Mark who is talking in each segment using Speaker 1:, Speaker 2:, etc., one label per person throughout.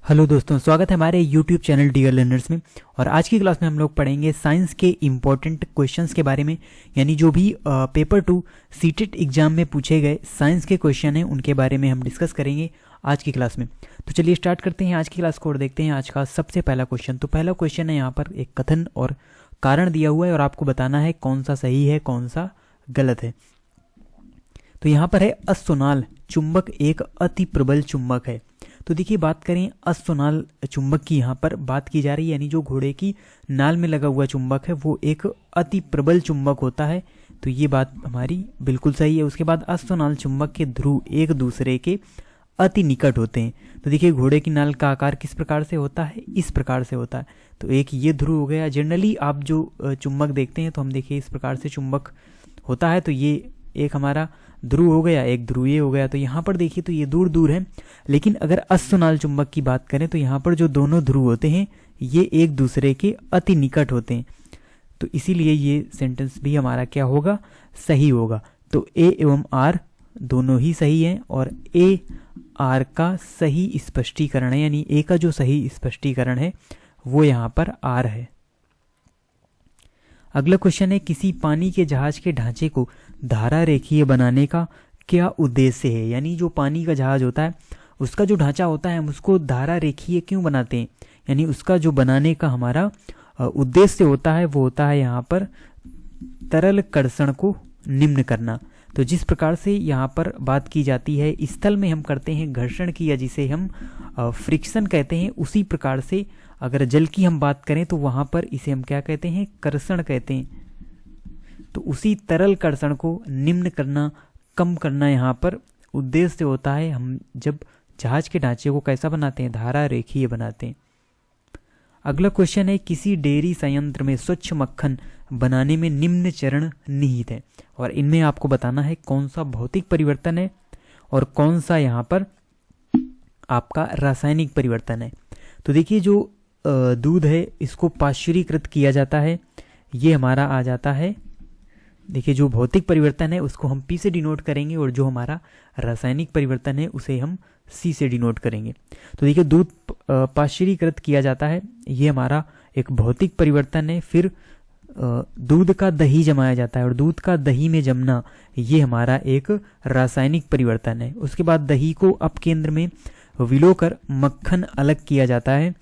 Speaker 1: Hello दोस्तों, स्वागत है हमारे YouTube चैनल डियर लर्नर्स में। और आज की क्लास में हम लोग पढ़ेंगे साइंस के इम्पोर्टेंट क्वेश्चंस के बारे में, यानी जो भी पेपर 2 सीटेट एग्जाम में पूछे गए साइंस के क्वेश्चन हैं उनके बारे में हम डिस्कस करेंगे आज की क्लास में। तो चलिए स्टार्ट करते हैं आज की क्लास को और देखते हैं आज का सबसे पहला क्वेश्चन। तो पहला क्वेश्चन है, यहाँ पर एक कथन और कारण दिया हुआ है और आपको बताना है कौन सा सही है कौन सा गलत है। तो यहाँ पर है, अस्सोनाल चुंबक एक अति प्रबल चुंबक है। तो देखिए, बात करें अस्सोनाल चुंबक की, यहाँ पर बात की जा रही है, यानी जो घोड़े की नाल में लगा हुआ चुंबक है वो एक अति प्रबल चुंबक होता है। तो ये बात हमारी बिल्कुल सही है। उसके बाद अस्सोनाल चुंबक के ध्रुव एक दूसरे के अति निकट होते हैं। तो देखिए, घोड़े की नाल का आकार किस प्रकार से होता है, इस प्रकार से होता है। तो एक ये ध्रुव हो गया। जनरली आप जो चुंबक देखते हैं तो हम देखिए इस प्रकार से चुंबक होता है। तो ये एक हमारा ध्रुव हो गया, एक ध्रुवीय हो गया। तो यहाँ पर देखिए तो ये दूर दूर है, लेकिन अगर अस्सोनाल चुंबक की बात करें तो यहाँ पर जो दोनों ध्रुव होते हैं ये एक दूसरे के अति निकट होते हैं। तो इसीलिए ये सेंटेंस भी हमारा क्या होगा, सही होगा। तो ए एवं आर दोनों ही सही हैं और ए आर का सही स्पष्टीकरण है, यानी ए का जो सही स्पष्टीकरण है वो यहाँ पर आर है। अगला क्वेश्चन है, किसी पानी के जहाज के ढांचे को धारा रेखीय बनाने का क्या उद्देश्य है। यानी जो पानी का जहाज होता है उसका जो ढांचा होता है हम उसको धारा रेखीय क्यों बनाते हैं, यानी उसका जो बनाने का हमारा उद्देश्य होता है वो होता है यहाँ पर तरल कर्षण को निम्न करना। तो जिस प्रकार से यहाँ पर बात की जाती है स्थल में हम करते हैं घर्षण की, या जिसे हम फ्रिक्शन कहते हैं, उसी प्रकार से अगर जल की हम बात करें तो वहाँ पर इसे हम क्या कहते हैं, कर्षण कहते हैं। तो उसी तरल कर्षण को निम्न करना, कम करना यहाँ पर उद्देश्य होता है। हम जब जहाज के ढांचे को कैसा बनाते हैं, धारा रेखीय बनाते हैं। अगला क्वेश्चन है, किसी डेयरी संयंत्र में स्वच्छ मक्खन बनाने में निम्न चरण निहित है। और इनमें आपको बताना है कौन सा भौतिक परिवर्तन है और कौन सा यहाँ पर आपका रासायनिक परिवर्तन है। तो देखिए, जो दूध है इसको पाश्चुरीकृत किया जाता है, ये हमारा आ जाता है। देखिए, जो भौतिक परिवर्तन है उसको हम P से डिनोट करेंगे और जो हमारा रासायनिक परिवर्तन है उसे हम C से डिनोट करेंगे। तो देखिए, दूध पाश्चुरीकृत किया जाता है, ये हमारा एक भौतिक परिवर्तन है। फिर दूध का दही जमाया जाता है और दूध का दही में जमना, ये हमारा एक रासायनिक परिवर्तन है। उसके बाद दही को अपकेंद्र में विलोकर मक्खन अलग किया जाता है।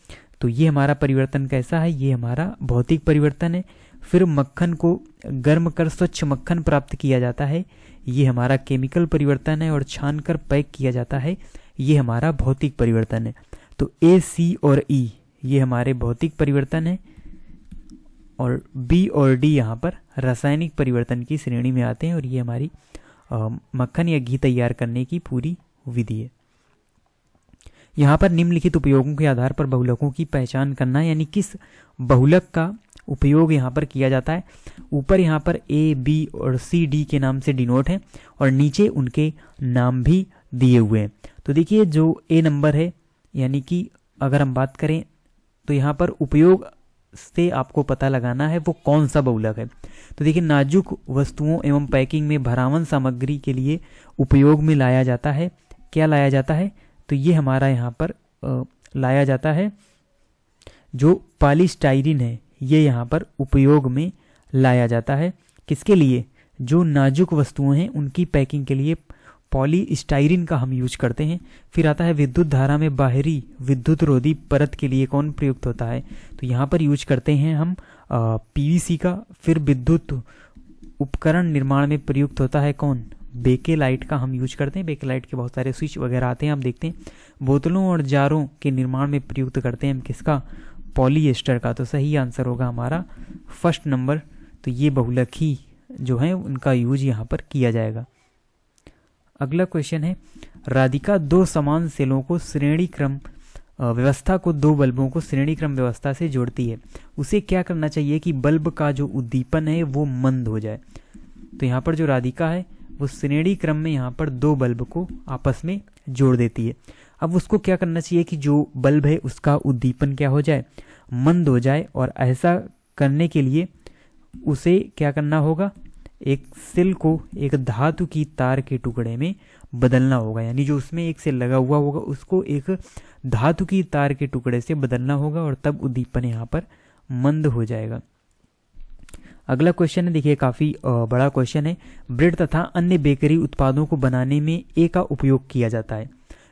Speaker 1: तो ये हमारा परिवर्तन कैसा है, ये हमारा भौतिक परिवर्तन है। फिर मक्खन को गर्म कर स्वच्छ मक्खन प्राप्त किया जाता है, ये हमारा केमिकल परिवर्तन है। और छान कर पैक किया जाता है, ये हमारा भौतिक परिवर्तन है। तो ए, सी और ई ये हमारे भौतिक परिवर्तन है और बी और डी यहाँ पर रासायनिक परिवर्तन की श्रेणी में आते हैं। और ये हमारी मक्खन या घी तैयार करने की पूरी विधि है। यहाँ पर निम्नलिखित उपयोगों के आधार पर बहुलकों की पहचान करना, यानी किस बहुलक का उपयोग यहाँ पर किया जाता है। ऊपर यहाँ पर ए, बी और सी, डी के नाम से डिनोट है और नीचे उनके नाम भी दिए हुए हैं। तो देखिए, जो ए नंबर है, यानी कि अगर हम बात करें तो यहाँ पर उपयोग से आपको पता लगाना है वो कौन सा बहुलक है। तो देखिए, नाजुक वस्तुओं एवं पैकिंग में भरावन सामग्री के लिए उपयोग में लाया जाता है। क्या लाया जाता है, तो ये हमारा यहाँ पर लाया जाता है जो पॉलीस्टाइरीन है, ये यहाँ पर उपयोग में लाया जाता है। किसके लिए, जो नाजुक वस्तुएं हैं उनकी पैकिंग के लिए पॉलीस्टाइरीन का हम यूज करते हैं। फिर आता है विद्युत धारा में बाहरी विद्युत रोधी परत के लिए कौन प्रयुक्त होता है, तो यहाँ पर यूज करते हैं हम पीवीसी का। फिर विद्युत उपकरण निर्माण में प्रयुक्त होता है कौन, बेकेलाइट का हम यूज करते हैं। बेकेलाइट के बहुत सारे स्विच वगैरह आते हैं, हम देखते हैं। बोतलों और जारों के निर्माण में प्रयुक्त करते हैं हम किसका, पॉलीएस्टर का। तो सही आंसर होगा हमारा फर्स्ट नंबर। तो ये बहुलक ही जो है उनका यूज यहाँ पर किया जाएगा। अगला क्वेश्चन है, राधिका दो समान सेलों को श्रेणी क्रम व्यवस्था को दो बल्बों को श्रेणी क्रम व्यवस्था से जोड़ती है। उसे क्या करना चाहिए कि बल्ब का जो उद्दीपन है वो मंद हो जाए। तो यहाँ पर जो राधिका है वो श्रेणी क्रम में यहाँ पर दो बल्ब को आपस में जोड़ देती है। अब उसको क्या करना चाहिए कि जो बल्ब है उसका उद्दीपन क्या हो जाए, मंद हो जाए। और ऐसा करने के लिए उसे क्या करना होगा, एक सेल को एक धातु की तार के टुकड़े में बदलना होगा, यानी जो उसमें एक सेल लगा हुआ होगा उसको एक धातु की तार के टुकड़े से बदलना होगा और तब उद्दीपन यहाँ पर मंद हो जाएगा। अगला क्वेश्चन है, देखिए काफ़ी बड़ा क्वेश्चन है। ब्रेड तथा अन्य बेकरी उत्पादों को बनाने में ए का उपयोग किया जाता है,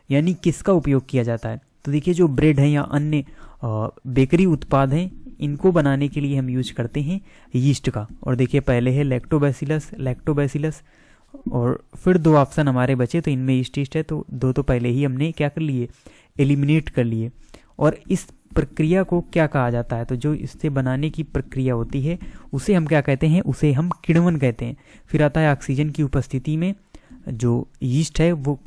Speaker 1: यानी किसका उपयोग किया जाता है? तो देखिए जो ब्रेड है या अन्य बेकरी उत्पाद हैं इनको बनाने के लिए हम यूज करते हैं यीस्ट का। और देखिए पहले है लैक्टोबैसिलस और फिर दो ऑप्शन हमारे बचे, तो इनमें ईस्ट है, तो दो तो पहले ही हमने क्या कर लिए, एलिमिनेट कर लिए। और इस प्रक्रिया को क्या कहा जाता है? तो जो इससे बनाने की प्रक्रिया होती है उसे हम क्या कहते हैं? उसे हम किण्वन कहते हैं। फिर आता है ऑक्सीजन की उपस्थिति में जो यीस्ट है वो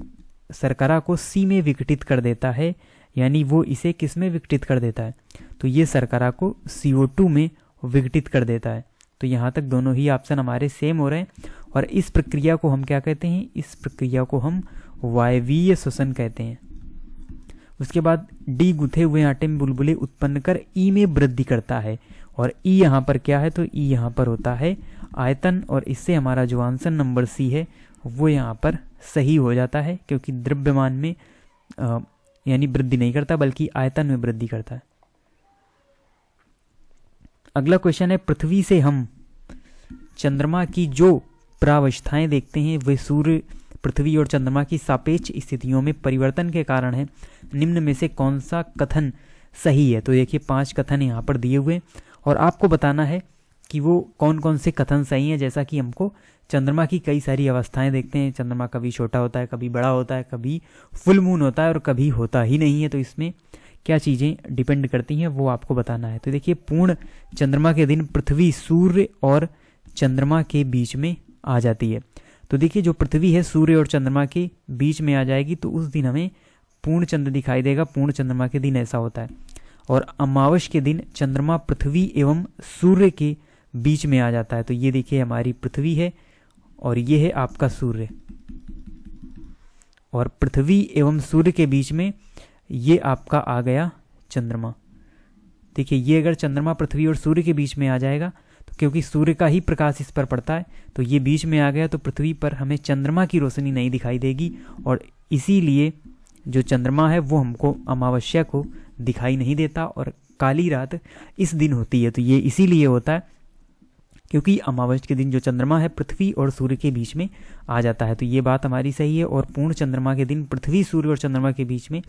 Speaker 1: शर्करा को सी में विघटित कर देता है, यानी वो इसे किस में विघटित कर देता है? तो ये शर्करा को CO2 में विघटित कर देता है। तो यहाँ तक दोनों ही ऑप्शन हमारे सेम हो रहे हैं। और इस प्रक्रिया को हम क्या कहते हैं? इस प्रक्रिया को हम वायवीय श्वसन कहते हैं। उसके बाद डी गुथे हुए आटे में बुलबुले उत्पन्न कर ई में वृद्धि करता है। और ई यहाँ पर क्या है? तो ई यहाँ पर होता है आयतन, और इससे हमारा जो आंसर नंबर सी है वो यहाँ पर सही हो जाता है, क्योंकि द्रव्यमान में यानी वृद्धि नहीं करता बल्कि आयतन में वृद्धि करता है। अगला क्वेश्चन है, पृथ्वी से हम चंद्रमा की जो प्रावस्थाएं देखते हैं वे सूर्य, पृथ्वी और चंद्रमा की सापेक्ष स्थितियों में परिवर्तन के कारण है। निम्न में से कौन सा कथन सही है? तो देखिए 5 कथन यहाँ पर दिए हुए और आपको बताना है कि वो कौन कौन से कथन सही हैं। जैसा कि हमको चंद्रमा की कई सारी अवस्थाएं देखते हैं, चंद्रमा कभी छोटा होता है, कभी बड़ा होता है, कभी फुल मून होता है और कभी होता ही नहीं है। तो इसमें क्या चीज़ें डिपेंड करती हैं वो आपको बताना है। तो देखिए पूर्ण चंद्रमा के दिन पृथ्वी सूर्य और चंद्रमा के बीच में आ जाती है। तो देखिए जो पृथ्वी है सूर्य और चंद्रमा के बीच में आ जाएगी तो उस दिन हमें पूर्ण चंद्र दिखाई देगा। पूर्ण चंद्रमा के दिन ऐसा होता है। और अमावस के दिन चंद्रमा पृथ्वी एवं सूर्य के बीच में आ जाता है। तो ये देखिए हमारी पृथ्वी है और ये है आपका सूर्य, और पृथ्वी एवं सूर्य के बीच में ये आपका आ गया चंद्रमा। देखिए ये अगर चंद्रमा पृथ्वी और सूर्य के बीच में आ जाएगा तो क्योंकि सूर्य का ही प्रकाश इस पर पड़ता है तो ये बीच में आ गया, तो पृथ्वी पर हमें चंद्रमा की रोशनी नहीं दिखाई देगी और इसीलिए जो चंद्रमा है वो हमको अमावस्या को दिखाई नहीं देता और काली रात इस दिन होती है। तो ये इसीलिए होता है क्योंकि अमावस्या के दिन जो चंद्रमा है पृथ्वी और सूर्य के बीच में आ जाता है। तो ये बात हमारी सही है। और पूर्ण चंद्रमा के दिन पृथ्वी सूर्य और चंद्रमा के बीच में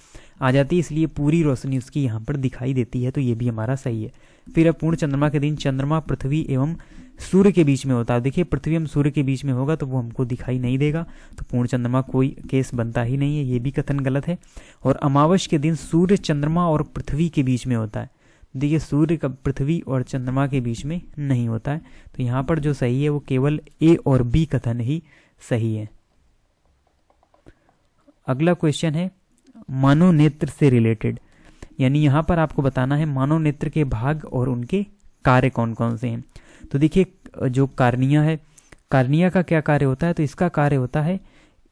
Speaker 1: आ जाती है, इसलिए पूरी रोशनी उसकी यहाँ पर दिखाई देती है। तो ये भी हमारा सही है। फिर अब पूर्ण चंद्रमा के दिन चंद्रमा पृथ्वी एवं सूर्य के बीच में होता है। देखिए पृथ्वी एवं सूर्य के बीच में होगा तो वो हमको दिखाई नहीं देगा, तो पूर्ण चंद्रमा कोई केस बनता ही नहीं है, ये भी कथन गलत है। और अमावस्या के दिन सूर्य चंद्रमा और पृथ्वी के बीच में होता है। देखिए सूर्य का पृथ्वी और चंद्रमा के बीच में नहीं होता है। तो यहाँ पर जो सही है वो केवल ए और बी कथन ही सही है। अगला क्वेश्चन है मानव नेत्र से रिलेटेड, यानी यहाँ पर आपको बताना है मानव नेत्र के भाग और उनके कार्य कौन कौन से हैं। तो देखिए जो कार्निया है, कार्निया का क्या कार्य होता है? तो इसका कार्य होता है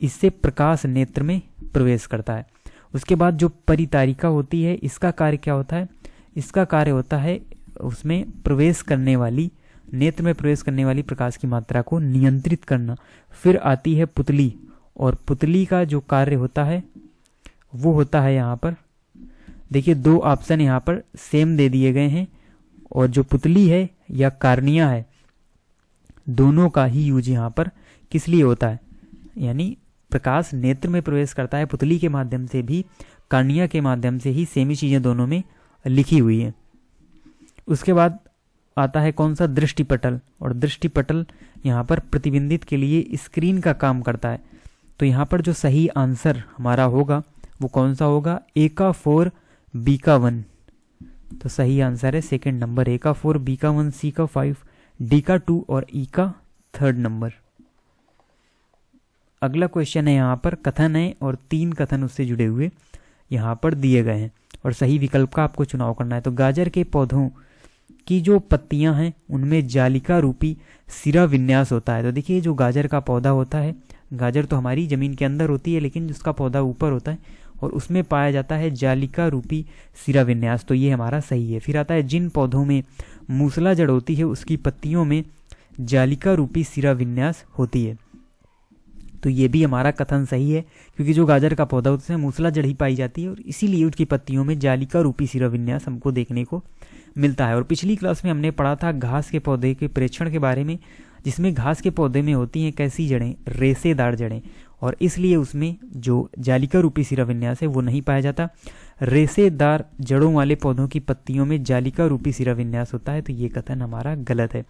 Speaker 1: इससे प्रकाश नेत्र में प्रवेश करता है। उसके बाद जो परितारिका होती है इसका कार्य क्या होता है? इसका कार्य होता है उसमें प्रवेश करने वाली, नेत्र में प्रवेश करने वाली प्रकाश की मात्रा को नियंत्रित करना। फिर आती है पुतली, और पुतली का जो कार्य होता है वो होता है यहाँ पर देखिए 2 ऑप्शन यहाँ पर सेम दे दिए गए हैं, और जो पुतली है या कार्निया है दोनों का ही यूज यहाँ पर किस लिए होता है? यानी प्रकाश नेत्र में प्रवेश करता है पुतली के माध्यम से भी, कार्निया के माध्यम से ही, सेम ही चीजें दोनों में लिखी हुई है। उसके बाद आता है कौन सा? दृष्टिपटल, और दृष्टिपटल यहाँ पर प्रतिबिंबित के लिए स्क्रीन का काम करता है। तो यहाँ पर जो सही आंसर हमारा होगा वो कौन सा होगा? ए का 4 बी का 1। तो सही आंसर है सेकंड नंबर, ए का 4 बी का 1 सी का 5 डी का 2 और ई का 3rd नंबर। अगला क्वेश्चन है यहाँ पर कथन है और 3 कथन उससे जुड़े हुए यहाँ पर दिए गए हैं और सही विकल्प का आपको चुनाव करना है। तो गाजर के पौधों की जो पत्तियां हैं उनमें जालिका रूपी सिरा विन्यास होता है। तो देखिए जो गाजर का पौधा होता है, गाजर तो हमारी जमीन के अंदर होती है लेकिन जिसका पौधा ऊपर होता है और उसमें पाया जाता है जालिका रूपी सिरा विन्यास। तो ये हमारा सही है। फिर आता है जिन पौधों में मूसला जड़ होती है उसकी पत्तियों में जालिका रूपी सिरा विन्यास होती है। तो ये भी हमारा कथन सही है, क्योंकि जो गाजर का पौधा होता है उसमें मूसला जड़ ही पाई जाती है और इसीलिए उसकी पत्तियों में जालिका रूपी शिराविन्यास हमको देखने को मिलता है। और पिछली क्लास में हमने पढ़ा था घास के पौधे के प्रेक्षण के बारे में, जिसमें घास के पौधे में होती हैं कैसी जड़ें, रेशेदार जड़ें, और इसलिए उसमें जो जालिका रूपी शिराविन्यास है वो नहीं पाया जाता। रेशेदार जड़ों वाले पौधों की पत्तियों में जालिका रूपी शिराविन्यास होता है, तो ये कथन हमारा गलत है।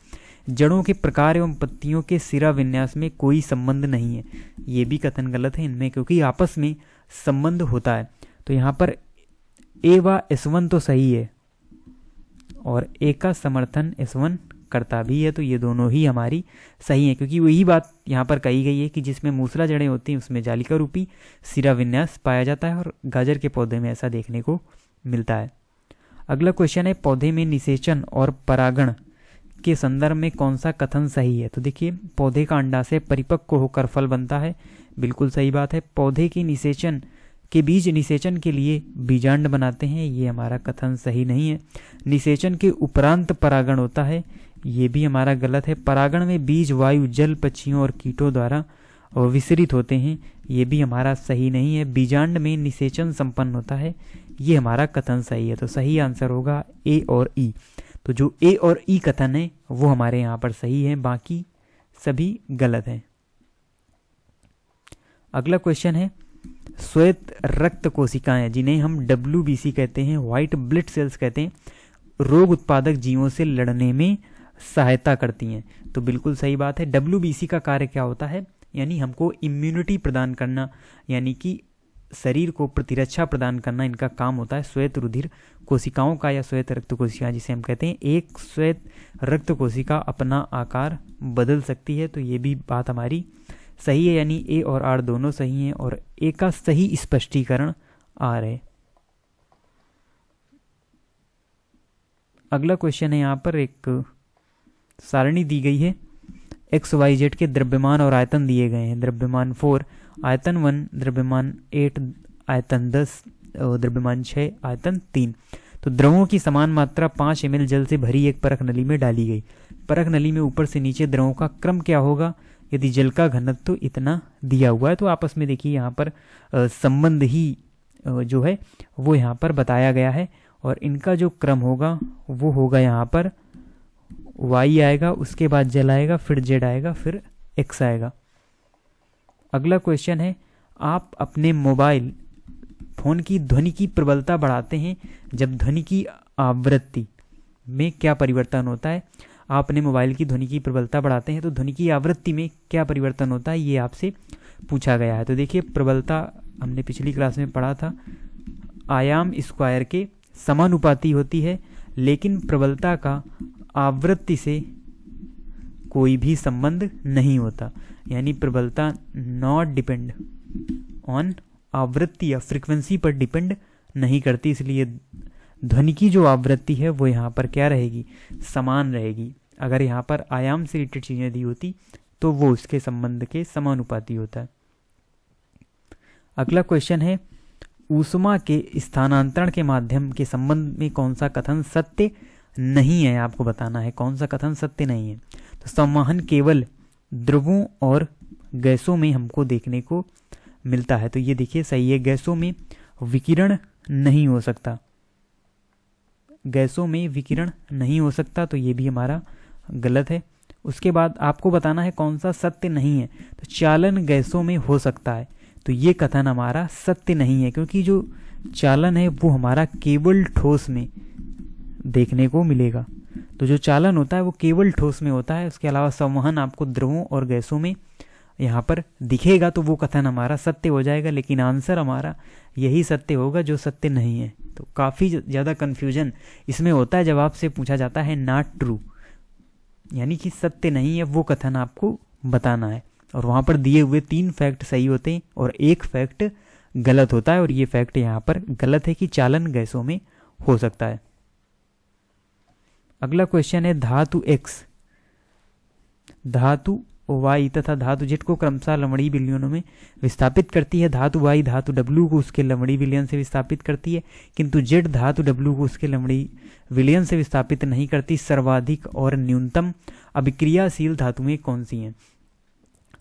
Speaker 1: जड़ों के प्रकार एवं पत्तियों के शिराविन्यास में कोई संबंध नहीं है, ये भी कथन गलत है इनमें, क्योंकि आपस में संबंध होता है। तो यहाँ पर ए व S1 तो सही है और ए का समर्थन S1 करता भी है, तो ये दोनों ही हमारी सही है, क्योंकि वही बात यहाँ पर कही गई है कि जिसमें मूसला जड़ें होती हैं उसमें जालिका रूपी शिराविन्यास पाया जाता है और गाजर के पौधे में ऐसा देखने को मिलता है। अगला क्वेश्चन है पौधे में निषेचन और परागण के संदर्भ में कौन सा कथन सही है। तो देखिए, पौधे का अंडाशय परिपक्व होकर फल बनता है, बिल्कुल सही बात है। पौधे की निषेचन के बीज निषेचन के लिए बीजांड बनाते हैं, ये हमारा कथन सही नहीं है। निषेचन के उपरांत परागण होता है, ये भी हमारा गलत है। परागण में बीज वायु, जल, पक्षियों और कीटों द्वारा विसरित होते हैं, ये भी हमारा सही नहीं है। बीजांड में निषेचन संपन्न होता है, ये हमारा कथन सही है। तो सही आंसर होगा ए और ई। तो जो ए और ई कथन है वो हमारे यहाँ पर सही है, बाकी सभी गलत हैं। अगला क्वेश्चन है श्वेत रक्त कोशिकाएं, जिन्हें हम WBC कहते हैं, व्हाइट ब्लड सेल्स कहते हैं, रोग उत्पादक जीवों से लड़ने में सहायता करती हैं। तो बिल्कुल सही बात है। WBC का कार्य क्या होता है, यानी हमको इम्यूनिटी प्रदान करना, यानी कि शरीर को प्रतिरक्षा प्रदान करना इनका काम होता है। श्वेत रुधिर कोशिकाओं का या श्वेत रक्त कोशिका जिसे हम कहते हैं, एक श्वेत रक्त कोशिका अपना आकार बदल सकती है, तो ये भी बात हमारी सही है, यानी ए और आर दोनों सही हैं और ए का सही स्पष्टीकरण आर है। अगला क्वेश्चन है, यहाँ पर एक सारणी दी गई है, XYZ के द्रव्यमान और आयतन दिए गए हैं। द्रव्यमान 4, आयतन 1, द्रव्यमान 8, आयतन 10, द्रव्यमान 6, आयतन 3। तो द्रवों की समान मात्रा 5 ml जल से भरी एक परख नली में डाली गई। परख नली में ऊपर से नीचे द्रवों का क्रम क्या होगा यदि जल का घनत्व तो इतना दिया हुआ है। तो आपस में देखिए यहाँ पर संबंध ही जो है वो यहाँ पर बताया गया है और इनका जो क्रम होगा वो होगा यहाँ पर Y आएगा, उसके बाद जल आएगा, फिर Z आएगा, फिर X आएगा। अगला क्वेश्चन है, आप अपने मोबाइल फोन की ध्वनि की प्रबलता बढ़ाते हैं जब ध्वनि की आवृत्ति में क्या परिवर्तन होता है। आप अपने मोबाइल की ध्वनि की प्रबलता बढ़ाते हैं तो ध्वनि की आवृत्ति में क्या परिवर्तन होता है, ये आपसे पूछा गया है। तो देखिए, प्रबलता हमने पिछली क्लास में पढ़ा था, आयाम स्क्वायर के समानुपाती होती है, लेकिन प्रबलता का आवृत्ति से कोई भी संबंध नहीं होता, यानी प्रबलता नॉट डिपेंड ऑन आवृत्ति या फ्रीक्वेंसी पर डिपेंड नहीं करती, इसलिए ध्वनि की जो आवृत्ति है वो यहाँ पर क्या रहेगी, समान रहेगी। अगर यहाँ पर आयाम से रिलेटेड चीजें दी होती तो वो उसके संबंध के समानुपाती होता है। अगला क्वेश्चन है, ऊष्मा के स्थानांतरण के माध्यम के संबंध में कौन सा कथन सत्य नहीं है, आपको बताना है कौन सा कथन सत्य नहीं है। तो संवहन केवल द्रवों और गैसों में हमको देखने को मिलता है, तो ये देखिए सही है। गैसों में विकिरण नहीं हो सकता, गैसों में विकिरण नहीं हो सकता, तो ये भी हमारा गलत है। उसके बाद आपको बताना है कौन सा सत्य नहीं है। तो चालन गैसों में हो सकता है, तो ये कथन हमारा सत्य नहीं है, क्योंकि जो चालन है वो हमारा केवल ठोस में देखने को मिलेगा। तो जो चालन होता है वो केवल ठोस में होता है, उसके अलावा संवहन आपको द्रवों और गैसों में यहाँ पर दिखेगा, तो वो कथन हमारा सत्य हो जाएगा। लेकिन आंसर हमारा यही सत्य होगा जो सत्य नहीं है। तो काफ़ी ज़्यादा कन्फ्यूजन इसमें होता है जब आपसे पूछा जाता है नॉट ट्रू, यानी कि सत्य नहीं है, वो कथन आपको बताना है। और वहाँ पर दिए हुए 3 फैक्ट सही होते हैं और 1 फैक्ट गलत होता है, और ये फैक्ट यहाँ पर गलत है कि चालन गैसों में हो सकता है। अगला क्वेश्चन है, धातु X, धातु Y तथा धातु Z को क्रमशः लवणीय विलयनों में विस्थापित करती है। धातु Y धातु W को उसके लवणीय विलयन से विस्थापित करती है, किंतु Z धातु W को उसके लवणीय विलयन से विस्थापित नहीं करती। सर्वाधिक और न्यूनतम अभिक्रियाशील धातुएं कौन सी हैं।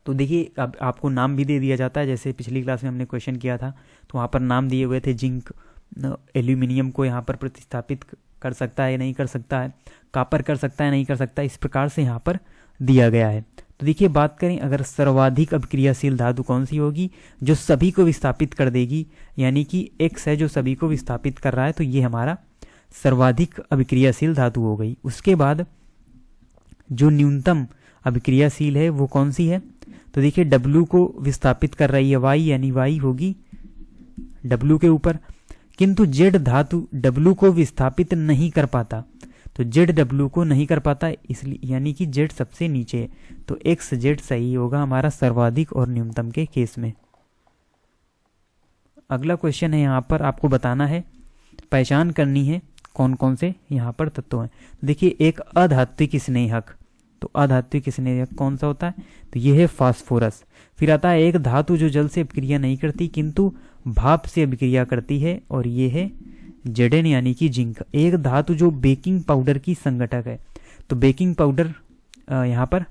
Speaker 1: तो देखिए अब आपको नाम भी दे दिया जाता है, जैसे पिछली क्लास में हमने क्वेश्चन किया था तो वहाँ पर नाम दिए हुए थे, जिंक एल्यूमिनियम को यहाँ पर प्रतिस्थापित कर सकता है नहीं कर सकता है, कॉपर कर सकता है नहीं कर सकता, इस प्रकार से यहाँ पर दिया गया है। तो देखिए बात करें अगर सर्वाधिक अभिक्रियाशील धातु कौन सी होगी, जो सभी को विस्थापित कर देगी, यानी कि X है जो सभी को विस्थापित कर रहा है, तो ये हमारा सर्वाधिक अभिक्रियाशील धातु हो गई। उसके बाद जो न्यूनतम अभिक्रियाशील है वो कौन सी है, तो देखिए W को विस्थापित कर रही है Y, यानी Y होगी W के ऊपर, किंतु Z धातु W को विस्थापित नहीं कर पाता, तो Z W को नहीं कर पाता इसलिए, यानी कि Z सबसे नीचे है, तो XZ सही होगा हमारा सर्वाधिक और न्यूनतम के केस में। अगला क्वेश्चन है, यहाँ पर आपको बताना है, पहचान करनी है कौन कौन से यहाँ पर तत्व हैं। देखिए एक अधात्विक स्नेहक, तो अधात्विक स्नेहक कौन सा होता है, तो ये है फास्फोरस। फिर आता है एक धातु जो जल से अभिक्रिया नहीं करती किंतु भाप से अभिक्रिया करती है, और ये है Zn यानी कि जिंक। एक धातु जो बेकिंग पाउडर की संगठक है, तो बेकिंग पाउडर यहाँ पर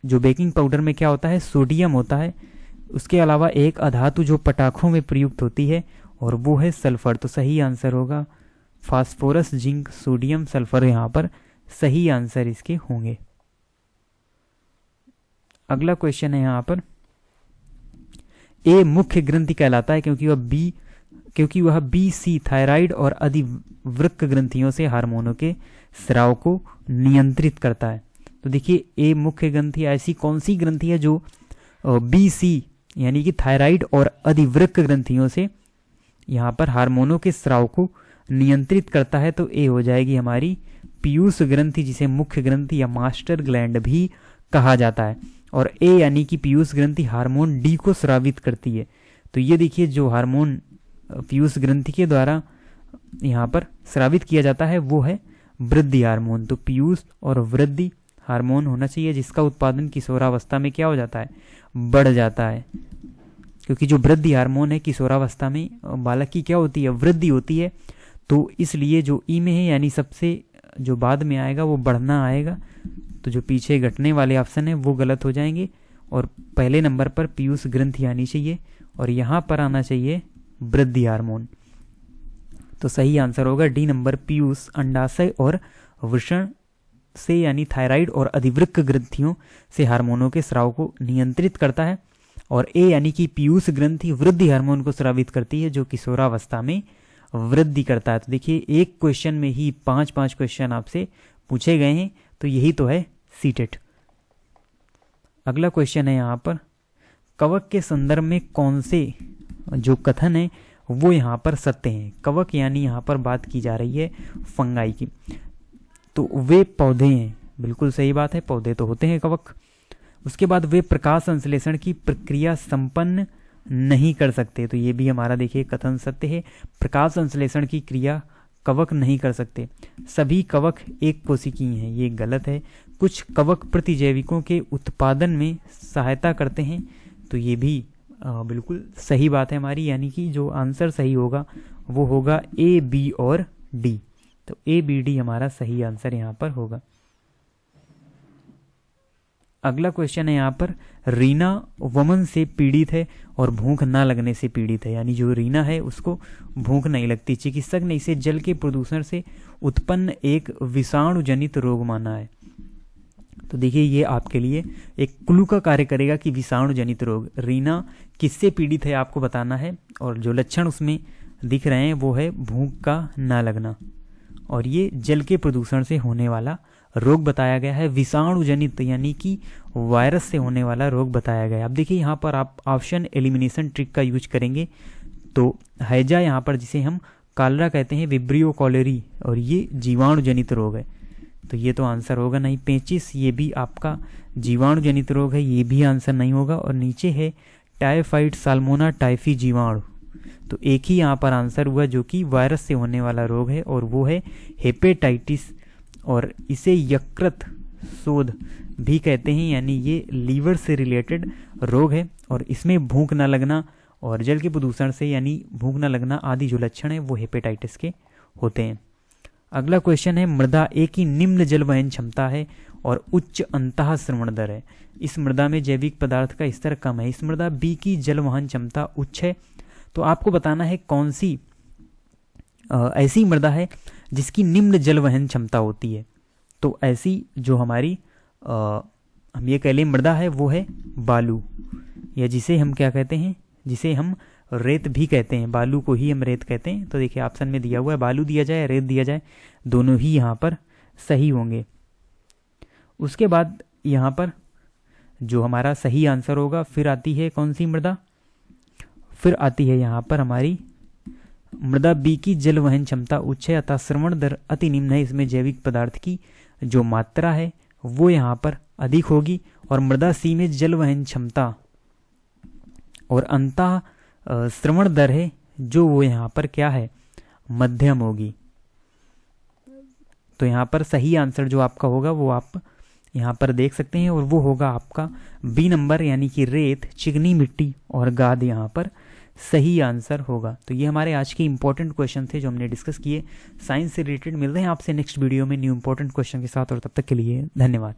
Speaker 1: जो बेकिंग पाउडर में क्या होता है, सोडियम होता है। उसके अलावा एक अधातु जो पटाखों में प्रयुक्त होती है और वो है सल्फर, तो सही आंसर होगा फास्फोरस, जिंक, सोडियम, सल्फर, यहाँ पर सही आंसर इसके होंगे। अगला क्वेश्चन है यहाँ पर, ए मुख्य ग्रंथि कहलाता है क्योंकि वह बी सी थायराइड और अधिवृक्क ग्रंथियों से हार्मोनों के स्राव को नियंत्रित करता है। तो देखिए ए मुख्य ग्रंथि ऐसी कौन सी ग्रंथि है जो बी सी यानी कि थायराइड और अधिवृक्क ग्रंथियों से यहाँ पर हार्मोनों के स्राव को नियंत्रित करता है, तो ए हो जाएगी हमारी पीयूष ग्रंथि, जिसे मुख्य ग्रंथि या मास्टर ग्लैंड भी कहा जाता है। और ए यानी कि पीयूष ग्रंथि हार्मोन डी को स्रावित करती है। तो ये देखिए जो हार्मोन पीयूष ग्रंथि के द्वारा यहाँ पर स्रावित किया जाता है वो है वृद्धि हार्मोन। तो पीयूष और वृद्धि हार्मोन होना चाहिए जिसका उत्पादन किशोरावस्था में क्या हो जाता है, बढ़ जाता है, क्योंकि जो वृद्धि हार्मोन है किशोरावस्था में बालक की क्या होती है, वृद्धि होती है। तो इसलिए जो ई में है यानी सबसे जो बाद में आएगा वो बढ़ना आएगा, तो जो पीछे घटने वाले ऑप्शन है वो गलत हो जाएंगे, और पहले नंबर पर पीयूष ग्रंथि आनी चाहिए और यहाँ पर आना चाहिए वृद्धि हार्मोन। तो सही आंसर होगा डी नंबर, पीयूष अंडाशय और वृषण से यानी थायराइड और अधिवृक्क ग्रंथियों से हार्मोनों के स्राव को नियंत्रित करता है, और ए यानी कि पीयूष ग्रंथि वृद्धि हार्मोन को स्रावित करती है जो किशोरावस्था में वृद्धि करता है। तो देखिए एक क्वेश्चन में ही 5-5 क्वेश्चन आपसे पूछे गए हैं, तो यही तो है सीटेट। अगला क्वेश्चन है यहाँ पर, कवक के संदर्भ में कौन से जो कथन है वो यहाँ पर सत्य हैं। कवक यानी यहाँ पर बात की जा रही है फंगाई की, तो वे पौधे हैं, बिल्कुल सही बात है, पौधे तो होते हैं कवक। उसके बाद वे प्रकाश संश्लेषण की प्रक्रिया संपन्न नहीं कर सकते, तो ये भी हमारा देखिए कथन सत्य है, प्रकाश संश्लेषण की क्रिया कवक नहीं कर सकते। सभी कवक एक कोशिकीय हैं, ये गलत है। कुछ कवक प्रतिजैविकों के उत्पादन में सहायता करते हैं, तो ये भी बिल्कुल सही बात है हमारी, यानी कि जो आंसर सही होगा वो होगा ए, बी और डी। तो ए, बी, डी हमारा सही आंसर यहाँ पर होगा। अगला क्वेश्चन है यहाँ पर, रीना वमन से पीड़ित है और भूख ना लगने से पीड़ित है, यानी जो रीना है उसको भूख नहीं लगती। चिकित्सक ने इसे जल के प्रदूषण से उत्पन्न एक विषाणु जनित रोग माना है। तो देखिए ये आपके लिए एक क्लू का कार्य करेगा कि विषाणु जनित रोग, रीना किससे पीड़ित है आपको बताना है, और जो लक्षण उसमें दिख रहे हैं वो है भूख का ना लगना, और ये जल के प्रदूषण से होने वाला रोग बताया गया है, विषाणु जनित यानी कि वायरस से होने वाला रोग बताया गया है। अब देखिए यहाँ पर आप ऑप्शन एलिमिनेशन ट्रिक का यूज करेंगे, तो हैजा यहाँ पर जिसे हम कालरा कहते हैं, विब्रियो कॉलेरी, और ये जीवाणु जनित रोग है, तो ये तो आंसर होगा नहीं। पेचिस ये भी आपका जीवाणु जनित रोग है, ये भी आंसर नहीं होगा। और नीचे है टाइफाइड साल्मोना टाइफी जीवाणु, तो एक ही यहाँ पर आंसर हुआ जो कि वायरस से होने वाला रोग है, और वो है हेपेटाइटिस, और इसे यकृत शोध भी कहते हैं, यानी ये लीवर से रिलेटेड रोग है, और इसमें भूख न लगना और जल के प्रदूषण से यानी भूख न लगना आदि जो लक्षण है वो हेपेटाइटिस के होते हैं। अगला क्वेश्चन है, मृदा ए की निम्न जल वहन क्षमता है और उच्च अंतः श्रवण दर है। इस मृदा में जैविक पदार्थ का स्तर कम है। इस मृदा बी की जल वहन क्षमता उच्च है। तो आपको बताना है कौन सी ऐसी मृदा है जिसकी निम्न जल वहन क्षमता होती है। तो ऐसी जो हमारी हम ये कह लें मृदा है वो है बालू, या जिसे हम क्या कहते हैं, जिसे हम रेत भी कहते हैं। बालू को ही हम रेत कहते हैं। तो देखिए ऑप्शन में दिया हुआ है, बालू दिया जाए रेत दिया जाए, दोनों ही यहाँ पर सही होंगे। उसके बाद यहाँ पर जो हमारा सही आंसर होगा, फिर आती है कौन सी मृदा, फिर आती है यहाँ पर हमारी मृदा बी की जल वहन क्षमता उच्च है अतः श्रवण दर अति निम्न है। इसमें जैविक पदार्थ की जो मात्रा है वो यहाँ पर अधिक होगी। और मृदा सी में जल वहन क्षमता और अंतः श्रवण दर है जो वो यहाँ पर क्या है, मध्यम होगी। तो यहाँ पर सही आंसर जो आपका होगा वो आप यहाँ पर देख सकते हैं, और वो होगा आपका बी नंबर, यानी कि रेत, चिकनी मिट्टी और गाद यहाँ पर सही आंसर होगा। तो ये हमारे आज के इंपॉर्टेंट क्वेश्चन थे जो हमने डिस्कस किए साइंस से रिलेटेड। मिलते हैं आपसे नेक्स्ट वीडियो में न्यू इंपॉर्टेंट क्वेश्चन के साथ, और तब तक के लिए धन्यवाद।